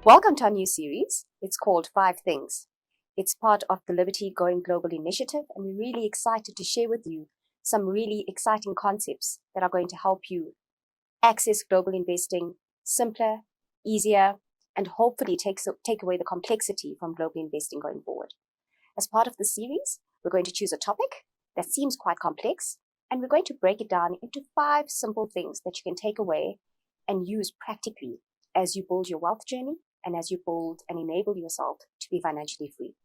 Welcome to our new series. It's called 5 Things. It's part of the Liberty Going Global initiative, and we're really excited to share with you some really exciting concepts that are going to help you access global investing simpler, easier, and hopefully take away the complexity from global investing going forward. As part of the series, we're going to choose a topic that seems quite complex, and we're going to break it down into 5 simple things that you can take away and use practically as you build your wealth journey and as you build and enable yourself to be financially free.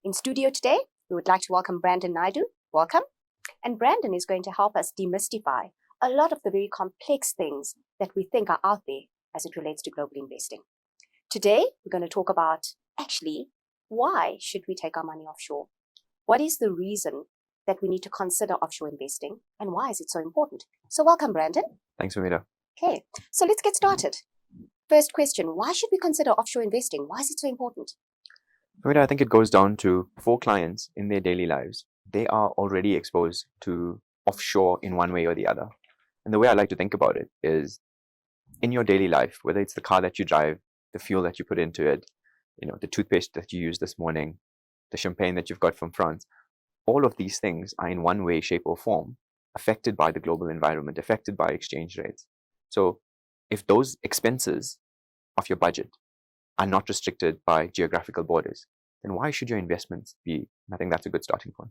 In studio today, we would like to welcome Brandon Naidoo. Welcome. And Brandon is going to help us demystify a lot of the very complex things that we think are out there as it relates to global investing. Today, we're going to talk about actually, why should we take our money offshore? What is the reason that we need to consider offshore investing, and why is it so important? So welcome, Brandon. Thanks, Famida. Okay, so let's get started. First question, why should we consider offshore investing? Why is it so important? Famida, I think it goes down to for clients in their daily lives, they are already exposed to offshore in one way or the other. And the way I like to think about it is in your daily life, whether it's the car that you drive, the fuel that you put into it, the toothpaste that you used this morning, the champagne that you've got from France, all of these things are in one way, shape, or form affected by the global environment, affected by exchange rates. So if those expenses of your budget are not restricted by geographical borders, then why should your investments be? I think that's a good starting point.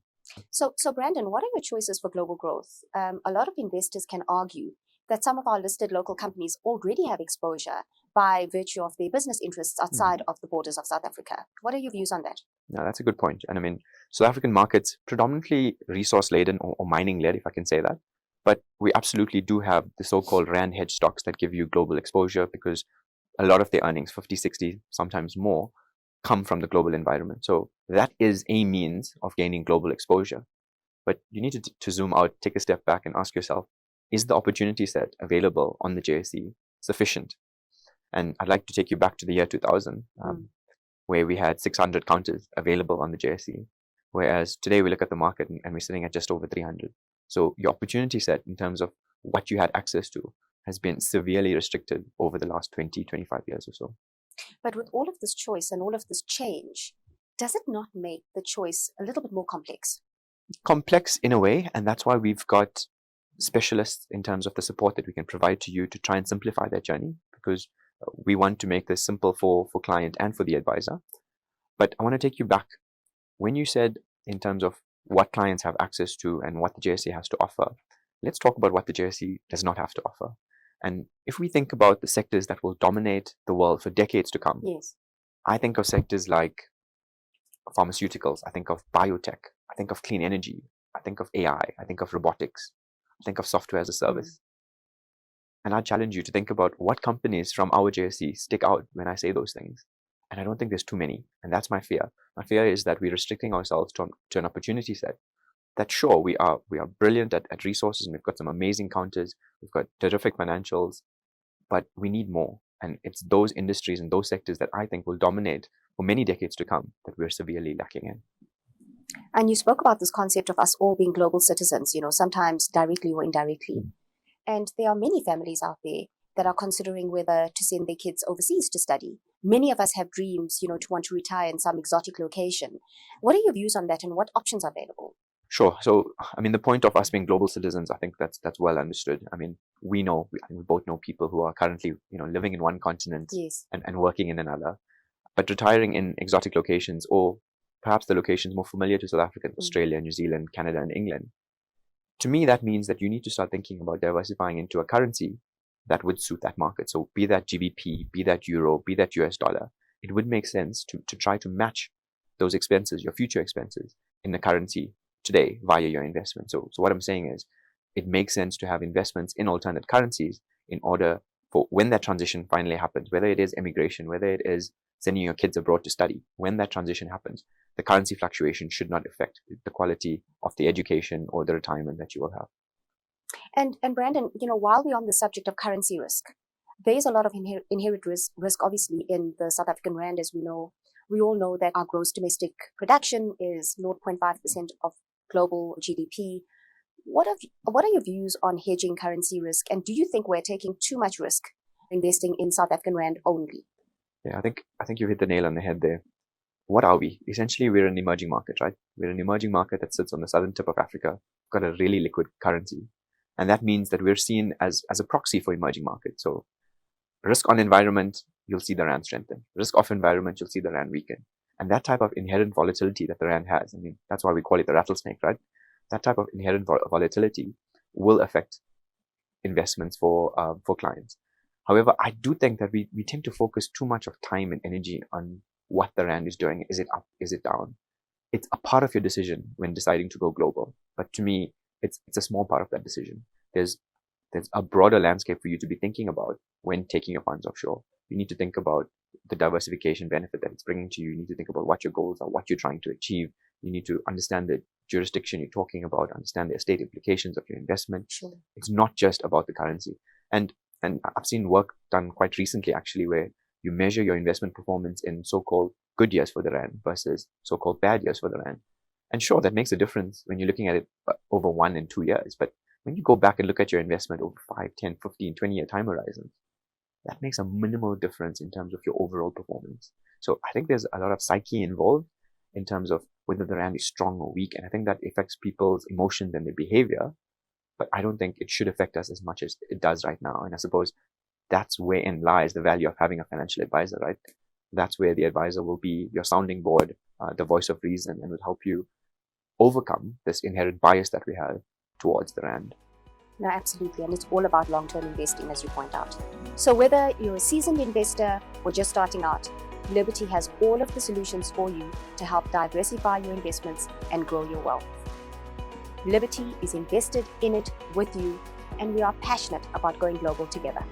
So Brandon, what are your choices for global growth? A lot of investors can argue that some of our listed local companies already have exposure by virtue of their business interests outside of the borders of South Africa. What are your views on that? No, that's a good point. And I mean, South African markets, predominantly resource-laden or mining-led, if I can say that. But we absolutely do have the so-called Rand hedge stocks that give you global exposure because a lot of their earnings, 50, 60, sometimes more, come from the global environment. So that is a means of gaining global exposure. But you need to zoom out, take a step back and ask yourself, is the opportunity set available on the JSE sufficient? And I'd like to take you back to the year 2000, where we had 600 counters available on the JSE, whereas today we look at the market and we're sitting at just over 300. So your opportunity set in terms of what you had access to has been severely restricted over the last 20, 25 years or so. But with all of this choice and all of this change, does it not make the choice a little bit more complex? Complex in a way, and that's why we've got specialists in terms of the support that we can provide to you to try and simplify that journey, because we want to make this simple for client and for the advisor. But I want to take you back. When you said in terms of what clients have access to and what the JSE has to offer, let's talk about what the JSE does not have to offer. And if we think about the sectors that will dominate the world for decades to come, yes, I think of sectors like pharmaceuticals, I think of biotech, I think of clean energy, I think of AI, I think of robotics, I think of software as a service. And I challenge you to think about what companies from our JSE stick out when I say those things. And I don't think there's too many. And that's my fear. My fear is that we're restricting ourselves to an opportunity set. That sure, we are brilliant at resources, and we've got some amazing counters, we've got terrific financials, but we need more. And it's those industries and those sectors that I think will dominate for many decades to come that we're severely lacking in. And you spoke about this concept of us all being global citizens, sometimes directly or indirectly. And there are many families out there that are considering whether to send their kids overseas to study. Many of us have dreams, to want to retire in some exotic location. What are your views on that, and what options are available? Sure. So, I mean, the point of us being global citizens, I think that's well understood. I mean, we both know people who are currently, living in one continent yes, and working in another, but retiring in exotic locations, or perhaps the locations more familiar to South Africa, Australia, New Zealand, Canada, and England. To me, that means that you need to start thinking about diversifying into a currency that would suit that market. So be that GBP, be that euro, be that US dollar, it would make sense to try to match those expenses, your future expenses, in the currency today via your investment. So what I'm saying is, it makes sense to have investments in alternate currencies in order for when that transition finally happens, whether it is immigration, whether it is sending your kids abroad to study, when that transition happens, the currency fluctuation should not affect the quality of the education or the retirement that you will have. And Brandon, while we're on the subject of currency risk, there is a lot of inherent risk, obviously, in the South African rand, as we know. We all know that our gross domestic production is 0.5% of global GDP. What are your views on hedging currency risk? And do you think we're taking too much risk investing in South African rand only? Yeah, I think you hit the nail on the head there. What are we? Essentially, we're an emerging market, right? We're an emerging market that sits on the southern tip of Africa, got a really liquid currency. And that means that we're seen as a proxy for emerging markets. So risk on environment, you'll see the rand strengthen. Risk off environment, you'll see the rand weaken. And that type of inherent volatility that the rand has, I mean, that's why we call it the rattlesnake, right? That type of inherent volatility will affect investments for clients. However, I do think that we tend to focus too much of time and energy on what the rand is doing. Is it up? Is it down? It's a part of your decision when deciding to go global. But to me, it's a small part of that decision. There's a broader landscape for you to be thinking about when taking your funds offshore. You need to think about the diversification benefit that it's bringing to you. You need to think about what your goals are, what you're trying to achieve. You need to understand the jurisdiction you're talking about, understand the estate implications of your investment. Sure. It's not just about the currency. And I've seen work done quite recently, actually, where you measure your investment performance in so-called good years for the rand versus so-called bad years for the rand. And sure, that makes a difference when you're looking at it over 1 and 2 years. But when you go back and look at your investment over 5, 10, 15, 20-year time horizons, that makes a minimal difference in terms of your overall performance. So I think there's a lot of psyche involved in terms of whether the rand is strong or weak. And I think that affects people's emotions and their behavior. But I don't think it should affect us as much as it does right now. And I suppose that's wherein lies the value of having a financial advisor, right? That's where the advisor will be your sounding board, the voice of reason, and will help you overcome this inherent bias that we have towards the rand. No, absolutely. And it's all about long-term investing, as you point out. So whether you're a seasoned investor or just starting out, Liberty has all of the solutions for you to help diversify your investments and grow your wealth. Liberty is invested in it with you, and we are passionate about going global together.